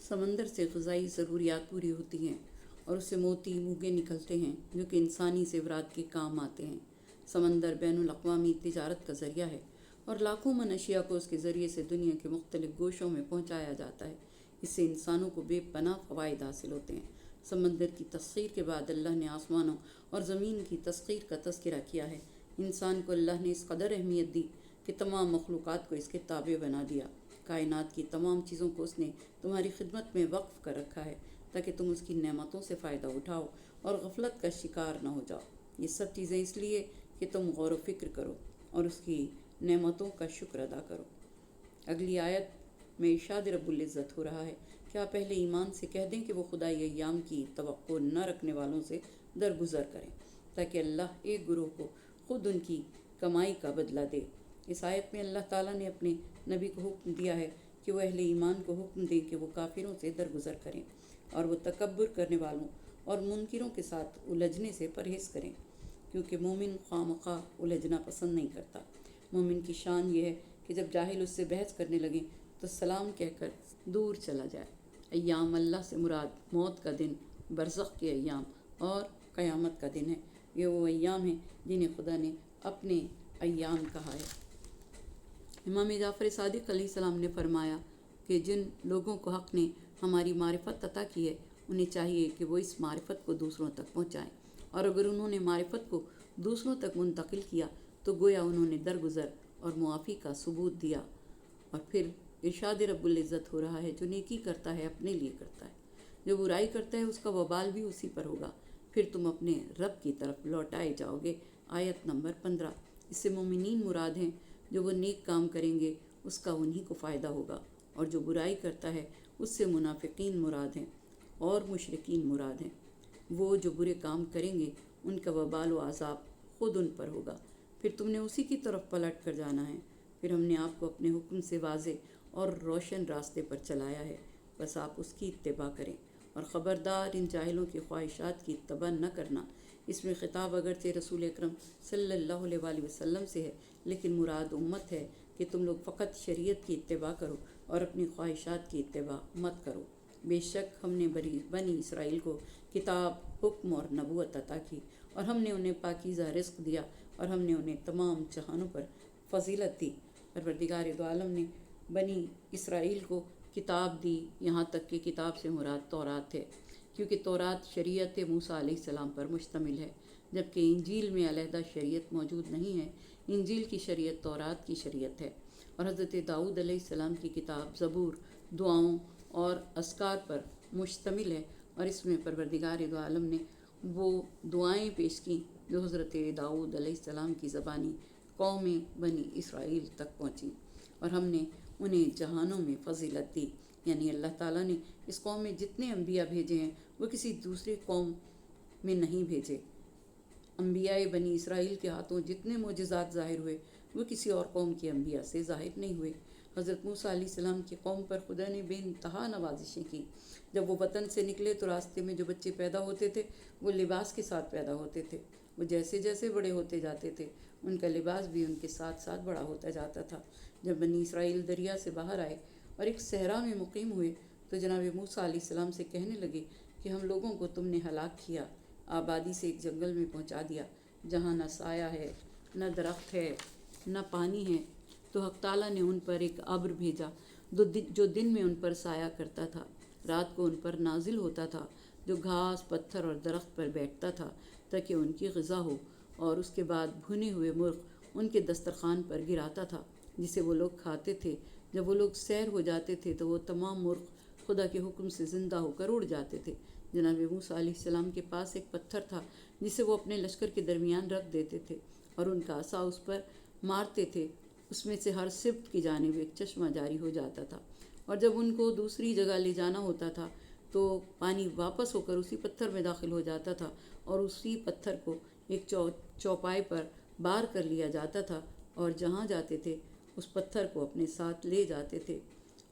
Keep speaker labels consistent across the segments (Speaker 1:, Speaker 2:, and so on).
Speaker 1: سمندر سے غذائی ضروریات پوری ہوتی ہیں اور اس سے موتی موگے نکلتے ہیں جو کہ انسانی زیورات کے کام آتے ہیں۔ سمندر بین الاقوامی تجارت کا ذریعہ ہے اور لاکھوں من اشیاء کو اس کے ذریعے سے دنیا کے مختلف گوشوں میں پہنچایا جاتا ہے۔ اس سے انسانوں کو بے پناہ فوائد حاصل ہوتے ہیں۔ سمندر کی تسخیر کے بعد اللہ نے آسمانوں اور زمین کی تسخیر کا تذکرہ کیا ہے۔ انسان کو اللہ نے اس قدر اہمیت دی کہ تمام مخلوقات کو اس کے تابع بنا دیا۔ کائنات کی تمام چیزوں کو اس نے تمہاری خدمت میں وقف کر رکھا ہے تاکہ تم اس کی نعمتوں سے فائدہ اٹھاؤ اور غفلت کا شکار نہ ہو جاؤ۔ یہ سب چیزیں اس لیے کہ تم غور و فکر کرو اور اس کی نعمتوں کا شکر ادا کرو۔ اگلی آیت میں ارشاد رب العزت ہو رہا ہے کہ آپ پہلے ایمان سے کہہ دیں کہ وہ خدائی ایام کی توقع نہ رکھنے والوں سے درگزر کریں تاکہ اللہ ایک گروہ کو خود ان کی کمائی کا بدلہ دے۔ اس آیت میں اللہ تعالیٰ نے اپنے نبی کو حکم دیا ہے کہ وہ اہل ایمان کو حکم دیں کہ وہ کافروں سے درگزر کریں اور وہ تکبر کرنے والوں اور منکروں کے ساتھ الجھنے سے پرہیز کریں، کیونکہ مومن خواہ مخواہ الجھنا پسند نہیں کرتا۔ مومن کی شان یہ ہے کہ جب جاہل اس سے بحث کرنے لگیں تو سلام کہہ کر دور چلا جائے۔ ایام اللہ سے مراد موت کا دن، برزخ کے ایام اور قیامت کا دن ہے۔ یہ وہ ایام ہیں جنہیں خدا نے اپنے ایام کہا ہے۔ امام جعفر صادق علیہ السلام نے فرمایا کہ جن لوگوں کو حق نے ہماری معرفت عطا کی ہے انہیں چاہیے کہ وہ اس معرفت کو دوسروں تک پہنچائیں، اور اگر انہوں نے معرفت کو دوسروں تک منتقل کیا تو گویا انہوں نے درگزر اور معافی کا ثبوت دیا۔ اور پھر ارشاد رب العزت ہو رہا ہے جو نیکی کرتا ہے اپنے لیے کرتا ہے، جو برائی کرتا ہے اس کا وبال بھی اسی پر ہوگا، پھر تم اپنے رب کی طرف لوٹائے جاؤ گے۔ آیت نمبر 15۔ اس سے مومنین مراد ہیں، جو وہ نیک کام کریں گے اس کا انہی کو فائدہ ہوگا، اور جو برائی کرتا ہے اس سے منافقین مراد ہیں اور مشرکین مراد ہیں۔ وہ جو برے کام کریں گے ان کا وبال و عذاب خود ان پر ہوگا، پھر تم نے اسی کی طرف پلٹ کر جانا ہے۔ پھر ہم نے آپ کو اپنے حکم سے واضح اور روشن راستے پر چلایا ہے، بس آپ اس کی اتباع کریں، اور خبردار ان جاہلوں کی خواہشات کی اتباع نہ کرنا۔ اس میں خطاب اگرچہ رسول اکرم صلی اللہ علیہ وآلہ وسلم سے ہے، لیکن مراد امت ہے کہ تم لوگ فقط شریعت کی اتباع کرو اور اپنی خواہشات کی اتباع مت کرو۔ بے شک ہم نے بنی اسرائیل کو کتاب، حکم اور نبوت عطا کی، اور ہم نے انہیں پاکیزہ رزق دیا، اور ہم نے انہیں تمام جہانوں پر فضیلت دی۔ پروردگار دو عالم نے بنی اسرائیل کو کتاب دی، یہاں تک کہ کتاب سے مراد تورات ہے، کیونکہ تورات شریعت موسیٰ علیہ السلام پر مشتمل ہے، جبکہ انجیل میں علیحدہ شریعت موجود نہیں ہے۔ انجیل کی شریعت تورات کی شریعت ہے، اور حضرت داؤد علیہ السلام کی کتاب زبور دعاؤں اور اذکار پر مشتمل ہے، اور اس میں پروردگار دو عالم نے وہ دعائیں پیش کیں جو حضرت داؤد علیہ السلام کی زبانی قوم بنی اسرائیل تک پہنچیں، اور ہم نے انہیں جہانوں میں فضیلت دی۔ یعنی اللہ تعالیٰ نے اس قوم میں جتنے انبیاء بھیجے ہیں وہ کسی دوسری قوم میں نہیں بھیجے۔ انبیاء بنی اسرائیل کے ہاتھوں جتنے معجزات ظاہر ہوئے وہ کسی اور قوم کے انبیاء سے ظاہر نہیں ہوئے۔ حضرت موسیٰ علیہ السلام کی قوم پر خدا نے بے انتہا نوازشیں کی۔ جب وہ وطن سے نکلے تو راستے میں جو بچے پیدا ہوتے تھے وہ لباس کے ساتھ پیدا ہوتے تھے، وہ جیسے جیسے بڑے ہوتے جاتے تھے ان کا لباس بھی ان کے ساتھ ساتھ بڑا ہوتا جاتا تھا۔ جب بنی اسرائیل دریا سے باہر آئے اور ایک صحرا میں مقیم ہوئے تو جناب موسیٰ علیہ السلام سے کہنے لگے کہ ہم لوگوں کو تم نے ہلاک کیا، آبادی سے ایک جنگل میں پہنچا دیا جہاں نہ سایہ ہے، نہ درخت ہے، نہ پانی ہے۔ تو حق تعالیٰ نے ان پر ایک ابر بھیجا جو دن میں ان پر سایہ کرتا تھا، رات کو ان پر نازل ہوتا تھا، جو گھاس، پتھر اور درخت پر بیٹھتا تھا تاکہ ان کی غذا ہو، اور اس کے بعد بھنے ہوئے مرغ ان کے دسترخوان پر گراتا تھا جسے وہ لوگ کھاتے تھے۔ جب وہ لوگ سیر ہو جاتے تھے تو وہ تمام مرغ خدا کے حکم سے زندہ ہو کر اڑ جاتے تھے۔ جناب موسیٰ علیہ السلام کے پاس ایک پتھر تھا جسے وہ اپنے لشکر کے درمیان رکھ دیتے تھے اور ان کا عصا اس پر مارتے تھے، اس میں سے ہر سبت کی جانب ایک چشمہ جاری ہو جاتا تھا، اور جب ان کو دوسری جگہ لے جانا ہوتا تھا تو پانی واپس ہو کر اسی پتھر میں داخل ہو جاتا تھا، اور اسی پتھر کو ایک چوپائے پر بار کر لیا جاتا تھا، اور جہاں جاتے تھے اس پتھر کو اپنے ساتھ لے جاتے تھے۔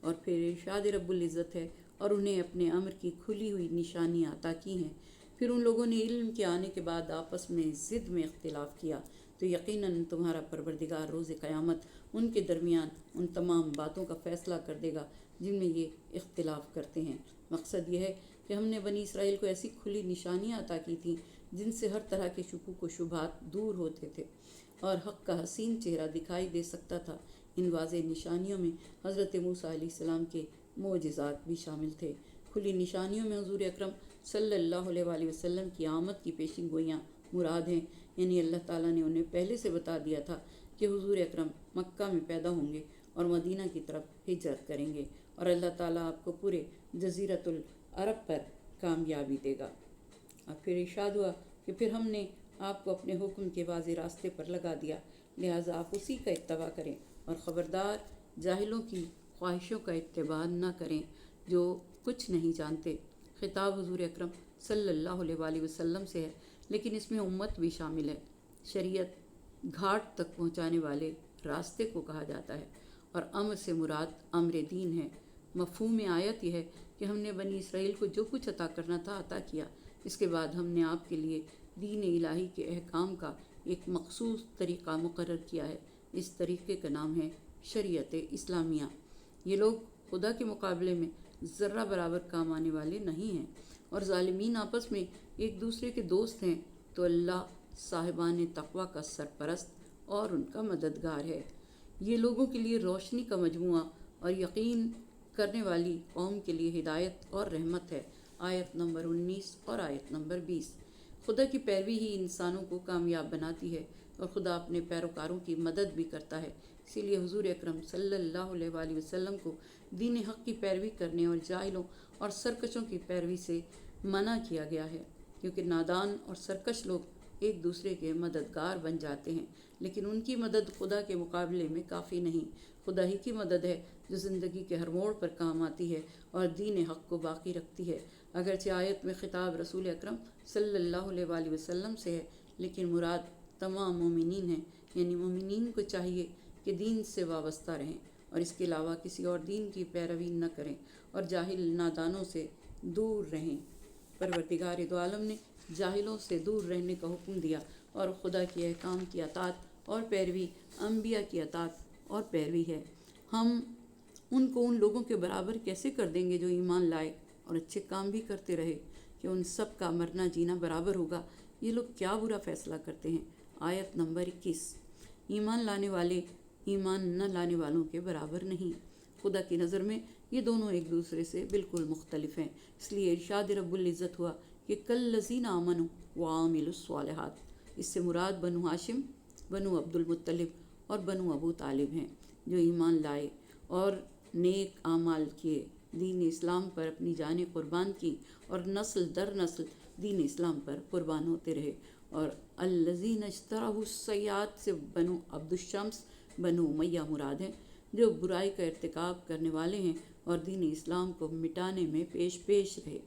Speaker 1: اور پھر ارشاد رب العزت ہے اور انہیں اپنے امر کی کھلی ہوئی نشانیاں عطا کی ہیں۔ پھر ان لوگوں نے علم کے آنے کے بعد آپس میں ضد میں اختلاف کیا، تو تو یقیناً تمہارا پروردگار روز قیامت ان کے درمیان ان تمام باتوں کا فیصلہ کر دے گا جن میں یہ اختلاف کرتے ہیں۔ مقصد یہ ہے کہ ہم نے بنی اسرائیل کو ایسی کھلی نشانیاں عطا کی تھیں جن سے ہر طرح کے شکوک و شبہات دور ہوتے تھے اور حق کا حسین چہرہ دکھائی دے سکتا تھا۔ ان واضح نشانیوں میں حضرت موسیٰ علیہ السلام کے معجزات بھی شامل تھے۔ کھلی نشانیوں میں حضور اکرم صلی اللہ علیہ وآلہ وسلم کی آمد کی پیشن گوئیاں مراد ہیں، یعنی اللہ تعالیٰ نے انہیں پہلے سے بتا دیا تھا کہ حضور اکرم مکہ میں پیدا ہوں گے اور مدینہ کی طرف ہجرت کریں گے، اور اللہ تعالیٰ آپ کو پورے جزیرۃ العرب پر کامیابی دے گا۔ اور پھر ارشاد ہوا کہ پھر ہم نے آپ کو اپنے حکم کے واضح راستے پر لگا دیا، لہٰذا آپ اسی کا اتباع کریں اور خبردار جاہلوں کی خواہشوں کا اتباع نہ کریں جو کچھ نہیں جانتے۔ خطاب حضور اکرم صلی اللہ علیہ وآلہ وسلم سے ہے، لیکن اس میں امت بھی شامل ہے۔ شریعت گھاٹ تک پہنچانے والے راستے کو کہا جاتا ہے، اور امر سے مراد امر دین ہے۔ مفہوم آیت یہ ہے کہ ہم نے بنی اسرائیل کو جو کچھ عطا کرنا تھا عطا کیا، اس کے بعد ہم نے آپ کے لیے دین الہی کے احکام کا ایک مخصوص طریقہ مقرر کیا ہے۔ اس طریقے کا نام ہے شریعت اسلامیہ۔ یہ لوگ خدا کے مقابلے میں ذرہ برابر کام آنے والے نہیں ہیں، اور ظالمین آپس میں ایک دوسرے کے دوست ہیں، تو اللہ صاحبان تقوی کا سرپرست اور ان کا مددگار ہے۔ یہ لوگوں کے لیے روشنی کا مجموعہ اور یقین کرنے والی قوم کے لیے ہدایت اور رحمت ہے۔ آیت نمبر 19 اور آیت نمبر 20۔ خدا کی پیروی ہی انسانوں کو کامیاب بناتی ہے، اور خدا اپنے پیروکاروں کی مدد بھی کرتا ہے۔ اسی لیے حضور اکرم صلی اللہ علیہ وآلہ وسلم کو دین حق کی پیروی کرنے اور جاہلوں اور سرکشوں کی پیروی سے منع کیا گیا ہے، کیونکہ نادان اور سرکش لوگ ایک دوسرے کے مددگار بن جاتے ہیں، لیکن ان کی مدد خدا کے مقابلے میں کافی نہیں۔ خدا ہی کی مدد ہے جو زندگی کے ہر موڑ پر کام آتی ہے اور دین حق کو باقی رکھتی ہے۔ اگرچہ آیت میں خطاب رسول اکرم صلی اللہ علیہ وآلہ وسلم سے ہے، لیکن مراد تمام مومنین ہیں، یعنی مومنین کو چاہیے کہ دین سے وابستہ رہیں اور اس کے علاوہ کسی اور دین کی پیروی نہ کریں اور جاہل نادانوں سے دور رہیں۔ پروردگار دو عالم نے جاہلوں سے دور رہنے کا حکم دیا، اور خدا کے احکام کی اطاعت اور پیروی انبیاء کی اطاعت اور پیروی ہے۔ ہم ان کو ان لوگوں کے برابر کیسے کر دیں گے جو ایمان لائے اور اچھے کام بھی کرتے رہے، کہ ان سب کا مرنا جینا برابر ہوگا؟ یہ لوگ کیا برا فیصلہ کرتے ہیں۔ آیت نمبر 21۔ ایمان لانے والے ایمان نہ لانے والوں کے برابر نہیں۔ خدا کی نظر میں یہ دونوں ایک دوسرے سے بالکل مختلف ہیں۔ اس لیے ارشاد رب العزت ہوا کہ کالذین آمنوا وعملوا الصالحات۔ اس سے مراد بنو ہاشم، بنو عبد المطلب اور بنو ابو طالب ہیں، جو ایمان لائے اور نیک اعمال کیے، دین اسلام پر اپنی جانیں قربان کی، اور نسل در نسل دین اسلام پر قربان ہوتے رہے۔ اور الذین اجترحوا السیئات سے بنو عبد الشمس، بنو امیہ مراد ہیں، جو برائی کا ارتکاب کرنے والے ہیں اور دین اسلام کو مٹانے میں پیش رہے۔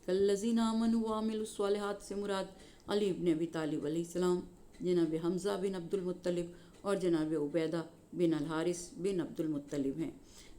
Speaker 1: کالذین آمنوا وعملوا الصالحات سے مراد علی بن ابی طالب علیہ السلام، جناب حمزہ بن عبد المطلب اور جناب عبیدہ بن الحارث بن عبد المطلب ہیں۔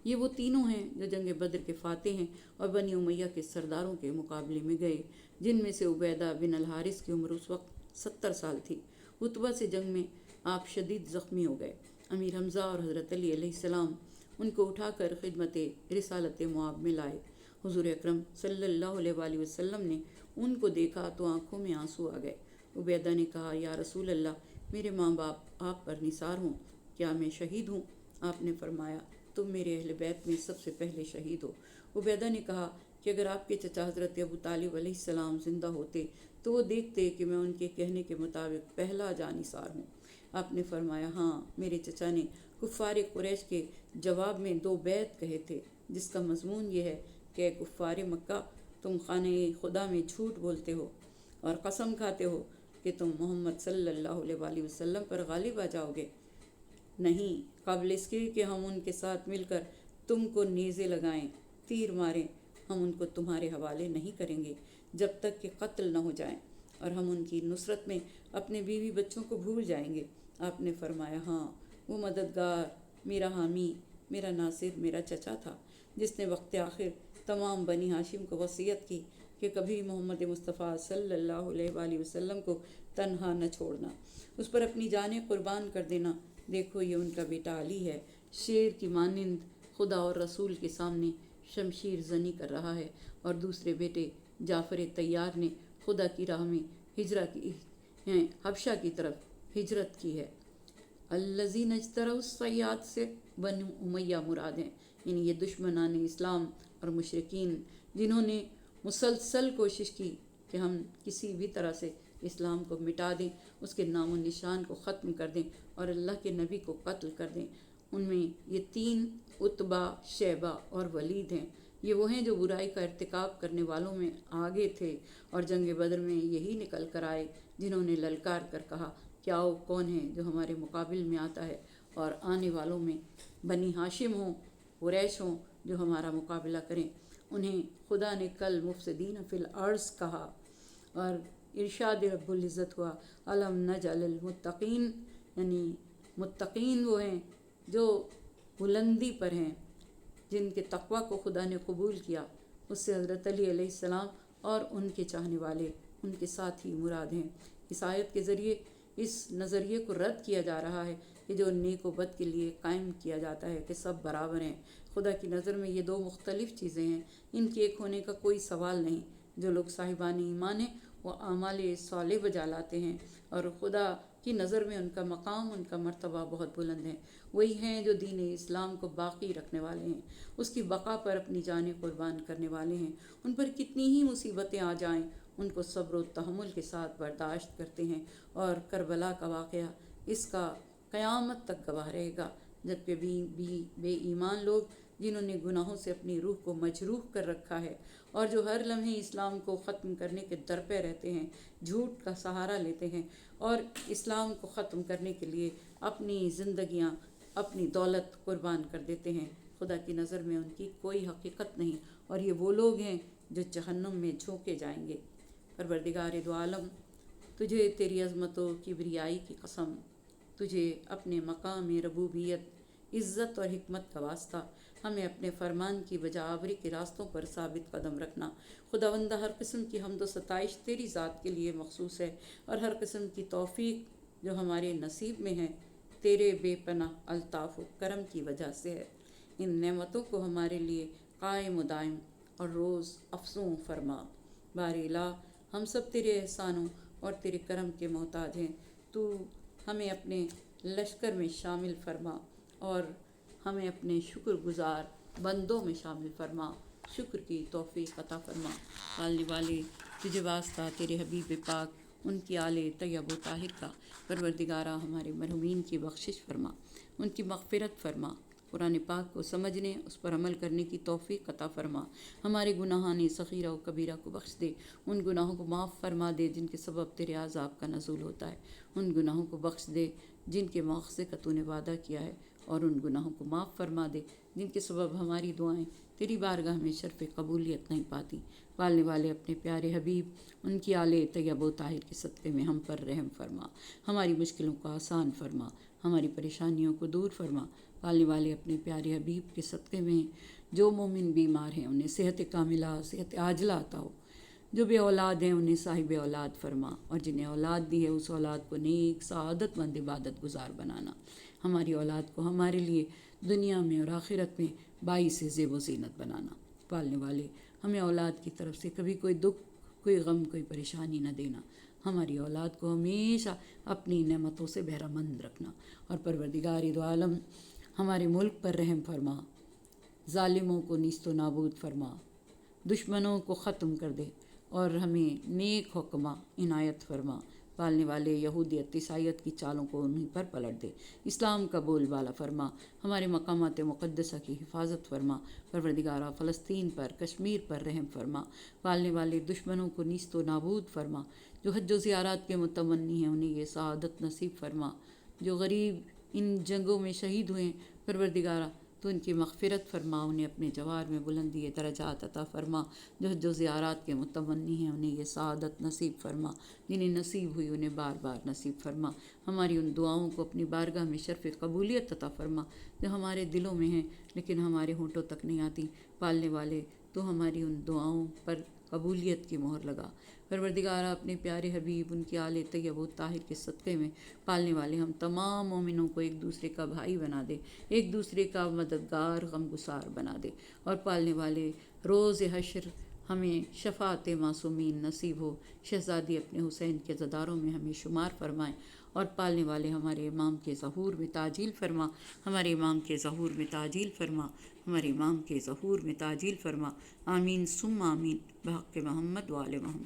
Speaker 1: یہ وہ تینوں ہیں جو جنگ بدر کے فاتح ہیں اور بنی امیہ کے سرداروں کے مقابلے میں گئے، جن میں سے عبیدہ بن الحارث کی عمر اس وقت 70 سال تھی۔ عتبہ سے جنگ میں آپ شدید زخمی ہو گئے۔ امیر حمزہ اور حضرت علی علیہ السلام ان کو اٹھا کر خدمت رسالت معاب میں لائے۔ حضور اکرم صلی اللہ علیہ وآلہ وسلم نے ان کو دیکھا تو آنکھوں میں آنسو آ گئے۔ عبیدہ نے کہا، یا رسول اللہ، میرے ماں باپ آپ پر نثار ہوں، کیا میں شہید ہوں؟ آپ نے فرمایا، تم میرے اہل بیت میں سب سے پہلے شہید ہو۔ عبیدہ نے کہا کہ اگر آپ کے چچا حضرت ابو طالب علیہ السلام زندہ ہوتے تو وہ دیکھتے کہ میں ان کے کہنے کے مطابق پہلا جانثار ہوں۔ آپ نے فرمایا، ہاں، میرے چچا نے کفار قریش کے جواب میں 2 بیت کہے تھے، جس کا مضمون یہ ہے کہ اے کفار مکہ، تم خانہ خدا میں جھوٹ بولتے ہو اور قسم کھاتے ہو کہ تم محمد صلی اللہ علیہ وآلہ وسلم پر غالب آ جاؤ گے۔ نہیں، قبل اس کے کہ ہم ان کے ساتھ مل کر تم کو نیزے لگائیں، تیر ماریں، ہم ان کو تمہارے حوالے نہیں کریں گے جب تک کہ قتل نہ ہو جائیں، اور ہم ان کی نصرت میں اپنے بیوی بچوں کو بھول جائیں گے۔ آپ نے فرمایا، ہاں، وہ مددگار، میرا حامی، میرا ناصر میرا چچا تھا، جس نے وقت آخر تمام بنی ہاشم کو وصیت کی کہ کبھی محمد مصطفیٰ صلی اللہ علیہ وآلہ وسلم کو تنہا نہ چھوڑنا، اس پر اپنی جانیں قربان کر دینا۔ دیکھو یہ ان کا بیٹا علی ہے، شیر کی مانند خدا اور رسول کے سامنے شمشیر زنی کر رہا ہے، اور دوسرے بیٹے جعفر طیار نے خدا کی راہ میں حبشہ کی طرف ہجرت کی ہے۔ الذین اجترؤا الصیحات سے بنو امیہ مراد ہیں، یعنی یہ دشمنان اسلام اور مشرکین جنہوں نے مسلسل کوشش کی کہ ہم کسی بھی طرح سے اسلام کو مٹا دیں، اس کے نام و نشان کو ختم کر دیں اور اللہ کے نبی کو قتل کر دیں۔ ان میں یہ 3 عتبہ، شیبہ اور ولید ہیں۔ یہ وہ ہیں جو برائی کا ارتکاب کرنے والوں میں آگے تھے، اور جنگ بدر میں یہی نکل کر آئے جنہوں نے للکار کر کہا کہ آؤ کون ہے جو ہمارے مقابل میں آتا ہے، اور آنے والوں میں بنی ہاشم ہوں، قریش ہوں جو ہمارا مقابلہ کریں۔ انہیں خدا نے کل مفسدین فی الارض کہا، اور ارشاد رب العزت ہوا الم نجعل المتقین، یعنی متقین وہ ہیں جو بلندی پر ہیں، جن کے تقوی کو خدا نے قبول کیا۔ اس سے حضرت علی علیہ السلام اور ان کے چاہنے والے، ان کے ساتھی مراد ہیں۔ اس آیت کے ذریعے اس نظریے کو رد کیا جا رہا ہے کہ جو نیک و بد کے لیے قائم کیا جاتا ہے کہ سب برابر ہیں۔ خدا کی نظر میں یہ 2 مختلف چیزیں ہیں، ان کے ایک ہونے کا کوئی سوال نہیں۔ جو لوگ صاحبان ایمان ہیں وہ اعمال صالح بجا لاتے ہیں، اور خدا کی نظر میں ان کا مقام، ان کا مرتبہ بہت بلند ہے۔ وہی ہیں جو دین اسلام کو باقی رکھنے والے ہیں، اس کی بقا پر اپنی جانیں قربان کرنے والے ہیں۔ ان پر کتنی ہی مصیبتیں آ جائیں ان کو صبر و تحمل کے ساتھ برداشت کرتے ہیں، اور کربلا کا واقعہ اس کا قیامت تک گواہ رہے گا، جبکہ بے ایمان لوگ جنہوں نے گناہوں سے اپنی روح کو مجروح کر رکھا ہے، اور جو ہر لمحے اسلام کو ختم کرنے کے در پہ رہتے ہیں، جھوٹ کا سہارا لیتے ہیں، اور اسلام کو ختم کرنے کے لیے اپنی زندگیاں، اپنی دولت قربان کر دیتے ہیں، خدا کی نظر میں ان کی کوئی حقیقت نہیں، اور یہ وہ لوگ ہیں جو جہنم میں جھونکے جائیں گے۔ پروردگار دو عالم، تجھے تیری عظمت و کبریائی کی قسم، تجھے اپنے مقام ربوبیت، عزت اور حکمت کا واسطہ، ہمیں اپنے فرمان کی بجاوری کے راستوں پر ثابت قدم رکھنا۔ خداوندہ، ہر قسم کی حمد و ستائش تیری ذات کے لیے مخصوص ہے، اور ہر قسم کی توفیق جو ہمارے نصیب میں ہے تیرے بے پناہ الطاف و کرم کی وجہ سے ہے۔ ان نعمتوں کو ہمارے لیے قائم و دائم اور روز افزوں فرما۔ باری الہ، ہم سب تیرے احسانوں اور تیرے کرم کے محتاج ہیں۔ تو ہمیں اپنے لشکر میں شامل فرما، اور ہمیں اپنے شکر گزار بندوں میں شامل فرما۔ شکر کی توفیق عطا فرما۔ پالنے والے، تجھے واسطہ تیرے حبیب پاک، ان کی آل طیب و طاہر کا، پروردگارہ ہمارے مرحومین کی بخشش فرما، ان کی مغفرت فرما۔ قرآن پاک کو سمجھنے، اس پر عمل کرنے کی توفیق عطا فرما۔ ہمارے گناہان صغیرہ و کبیرہ کو بخش دے، ان گناہوں کو معاف فرما دے جن کے سبب تیرے عذاب کا نزول ہوتا ہے، ان گناہوں کو بخش دے جن کے مواخذے کا تو نے وعدہ کیا ہے، اور ان گناہوں کو معاف فرما دے جن کے سبب ہماری دعائیں تیری بارگاہ میں شرف قبولیت نہیں پاتی۔ پالنے والے، اپنے پیارے حبیب، ان کی آل طیب و طاہر کے صدقے میں ہم پر رحم فرما، ہماری مشکلوں کو آسان فرما، ہماری پریشانیوں کو دور فرما۔ پالنے والے، اپنے پیارے حبیب کے صدقے میں جو مومن بیمار ہیں انہیں صحت کاملہ، صحت عاجلہ عطا ہو، جو بے اولاد ہیں انہیں صاحب اولاد فرما، اور جنہیں اولاد دی ہے اس اولاد کو نیک، سعادت مند، عبادت گزار بنانا۔ ہماری اولاد کو ہمارے لیے دنیا میں اور آخرت میں باعث زیب و زینت بنانا۔ پالنے والے، ہمیں اولاد کی طرف سے کبھی کوئی دکھ، کوئی غم، کوئی پریشانی نہ دینا۔ ہماری اولاد کو ہمیشہ اپنی نعمتوں سے بہرہ مند رکھنا۔ اور پروردگار دو عالم، ہمارے ملک پر رحم فرما، ظالموں کو نیست و نابود فرما، دشمنوں کو ختم کر دے، اور ہمیں نیک حکمہ عنایت فرما۔ پالنے والے، یہودیت، عیسائیت کی چالوں کو انہیں پر پلٹ دے، اسلام کا بول بالا فرما، ہمارے مقامات مقدسہ کی حفاظت فرما۔ پروردگارہ، فلسطین پر، کشمیر پر رحم فرما۔ پالنے والے، دشمنوں کو نیست و نابود فرما، جو حج و زیارات کے متمنی ہیں انہیں یہ سعادت نصیب فرما۔ جو غریب ان جنگوں میں شہید ہوئے ہیں، پروردگارہ تو ان کی مغفرت فرما، انہیں اپنے جوار میں بلندی درجات عطا فرما۔ جو حج و زیارات کے متمنی ہیں انہیں یہ سعادت نصیب فرما، جنہیں نصیب ہوئی انہیں بار بار نصیب فرما۔ ہماری ان دعاؤں کو اپنی بارگاہ میں شرف قبولیت عطا فرما جو ہمارے دلوں میں ہیں لیکن ہمارے ہونٹوں تک نہیں آتی۔ پالنے والے، تو ہماری ان دعاؤں پر قبولیت کی مہر لگا۔ پروردگارا اپنے پیارے حبیب، ان کی آل طیب و طاہر کے صدقے میں پالنے والے ہم تمام مومنوں کو ایک دوسرے کا بھائی بنا دے، ایک دوسرے کا مددگار غمگسار بنا دے، اور پالنے والے روز حشر ہمیں شفاعت معصومین نصیب ہو، شہزادی اپنے حسین کے زداروں میں ہمیں شمار فرمائیں، اور پالنے والے ہمارے امام کے ظہور میں تعجیل فرما، ہمارے امام کے ظہور میں تعجیل فرما، ہمارے امام کے ظہور میں تعجیل فرما۔ آمین ثم آمین، بحق محمد وآل محمد۔